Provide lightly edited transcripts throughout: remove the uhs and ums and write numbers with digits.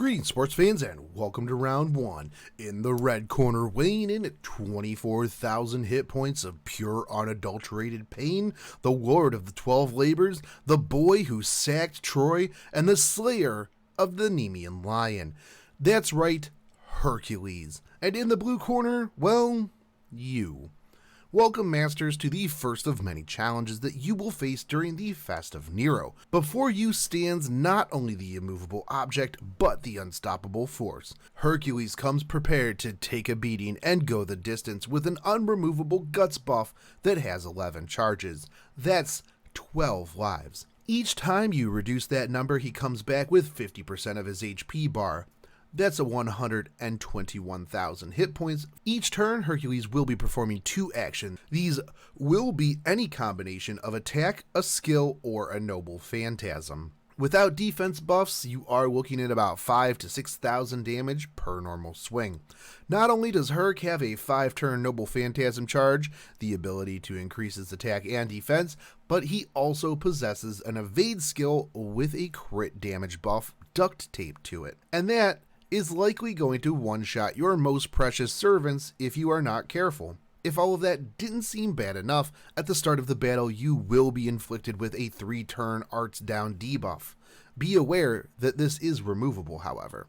Greetings, sports fans, and welcome to round one. In the red corner, weighing in at 24,000 hit points of pure unadulterated pain, the Lord of the 12 Labors, the boy who sacked Troy, and the slayer of the Nemean lion. That's right, Hercules. And in the blue corner, well, you. Welcome, Masters, to the first of many challenges that you will face during the Fest of Nero. Before you stands not only the immovable object, but the unstoppable force. Hercules comes prepared to take a beating and go the distance with an unremovable guts buff that has 11 charges. That's 12 lives. Each time you reduce that number, he comes back with 50% of his HP bar. That's a 121,000 hit points. Each turn, Hercules will be performing 2 actions. These will be any combination of attack, a skill, or a noble phantasm. Without defense buffs, you are looking at about 5,000 to 6,000 damage per normal swing. Not only does Herc have a 5-turn noble phantasm charge, the ability to increase his attack and defense, but he also possesses an evade skill with a crit damage buff duct taped to it. And that is likely going to one-shot your most precious servants if you are not careful. If all of that didn't seem bad enough, at the start of the battle you will be inflicted with a 3-turn Arts Down debuff. Be aware that this is removable, however.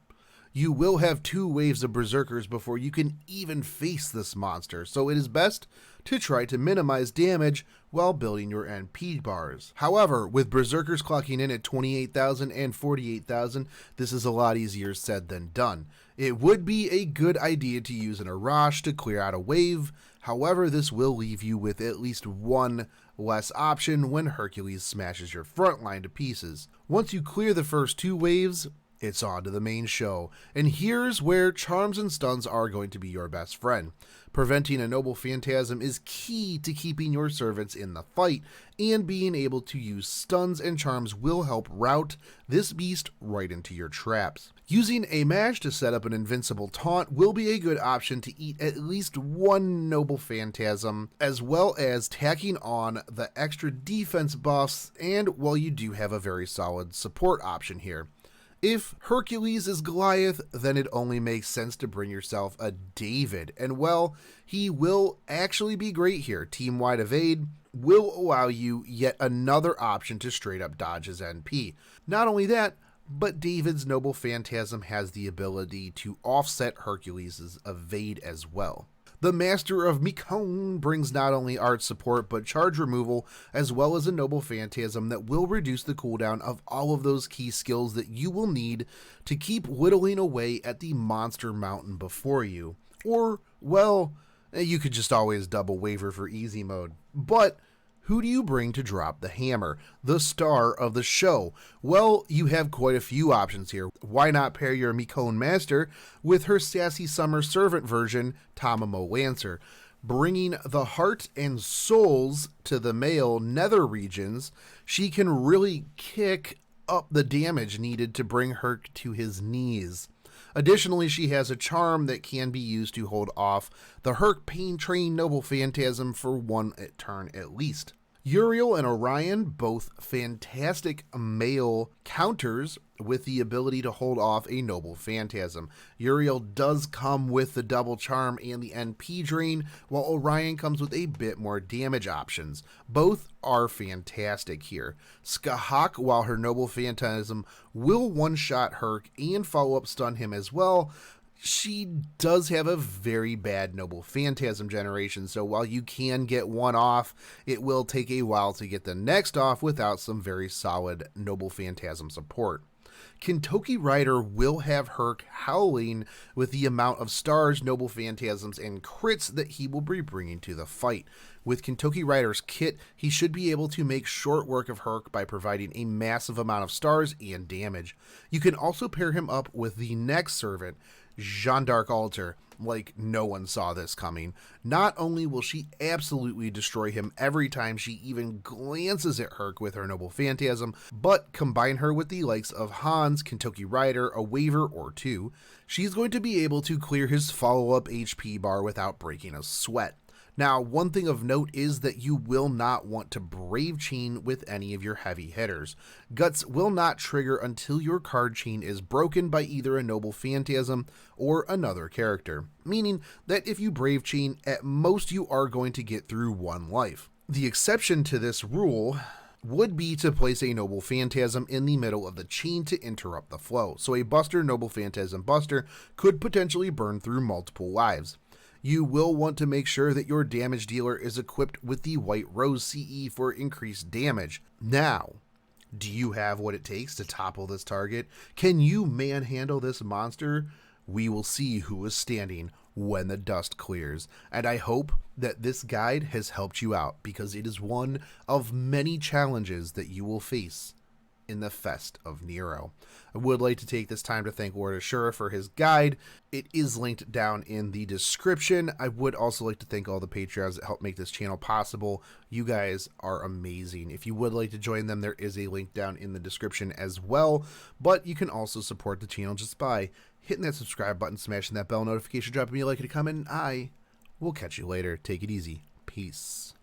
You will have 2 waves of berserkers before you can even face this monster, so it is best to try to minimize damage while building your NP bars. However, with berserkers clocking in at 28,000 and 48,000, this is a lot easier said than done. It would be a good idea to use an Arash to clear out a wave, however this will leave you with at least 1 less option when Hercules smashes your front line to pieces. Once you clear the first 2 waves, it's on to the main show, and here's where charms and stuns are going to be your best friend. Preventing a noble phantasm is key to keeping your servants in the fight, and being able to use stuns and charms will help route this beast right into your traps. Using a mash to set up an invincible taunt will be a good option to eat at least 1 noble phantasm, as well as tacking on the extra defense buffs, and while you do have a very solid support option here. If Hercules is Goliath, then it only makes sense to bring yourself a David, and well, he will actually be great here. Team-wide evade will allow you yet another option to straight up dodge his NP. Not only that, but David's noble phantasm has the ability to offset Hercules' evade as well. The Master of Mycone brings not only art support but charge removal, as well as a noble phantasm that will reduce the cooldown of all of those key skills that you will need to keep whittling away at the monster mountain before you. Or, well, you could just always double waver for easy mode. But who do you bring to drop the hammer, the star of the show? Well, you have quite a few options here. Why not pair your Mycone Master with her sassy summer servant version, Tamamo Lancer? Bringing the heart and souls to the male nether regions, she can really kick up the damage needed to bring Herc to his knees. Additionally, she has a charm that can be used to hold off the Herc Pain Train Noble Phantasm for 1 turn at least. Uriel and Orion, both fantastic male counters with the ability to hold off a Noble Phantasm. Uriel does come with the double charm and the NP drain, while Orion comes with a bit more damage options. Both are fantastic here. Skahak, while her Noble Phantasm will one-shot Herc and follow-up stun him as well, she does have a very bad Noble Phantasm generation, so while you can get one off, it will take a while to get the next off without some very solid Noble Phantasm support. Kentucky Rider will have Herc howling with the amount of stars, noble phantasms, and crits that he will be bringing to the fight. With Kentucky Rider's kit, he should be able to make short work of Herc by providing a massive amount of stars and damage. You can also pair him up with the next servant, Jeanne d'Arc Altar, like no one saw this coming. Not only will she absolutely destroy him every time she even glances at Herc with her Noble Phantasm, but combine her with the likes of Hans, Kentucky Rider, a Waver, or 2, she's going to be able to clear his follow-up HP bar without breaking a sweat. Now, one thing of note is that you will not want to Brave Chain with any of your heavy hitters. Guts will not trigger until your card chain is broken by either a Noble Phantasm or another character, meaning that if you Brave Chain, at most you are going to get through one life. The exception to this rule would be to place a Noble Phantasm in the middle of the chain to interrupt the flow, so a Buster Noble Phantasm Buster could potentially burn through multiple lives. You will want to make sure that your damage dealer is equipped with the White Rose CE for increased damage. Now, do you have what it takes to topple this target? Can you manhandle this monster? We will see who is standing when the dust clears, and I hope that this guide has helped you out, because it is one of many challenges that you will face in the Fest of Nero. I would like to take this time to thank Lord Ashura for his guide. It is linked down in the description. I would also like to thank all the Patreons that help make this channel possible. You guys are amazing. If you would like to join them, there is a link down in the description as well, but you can also support the channel just by hitting that subscribe button, smashing that bell notification, dropping me a like and a comment, and I will catch you later. Take it easy. Peace.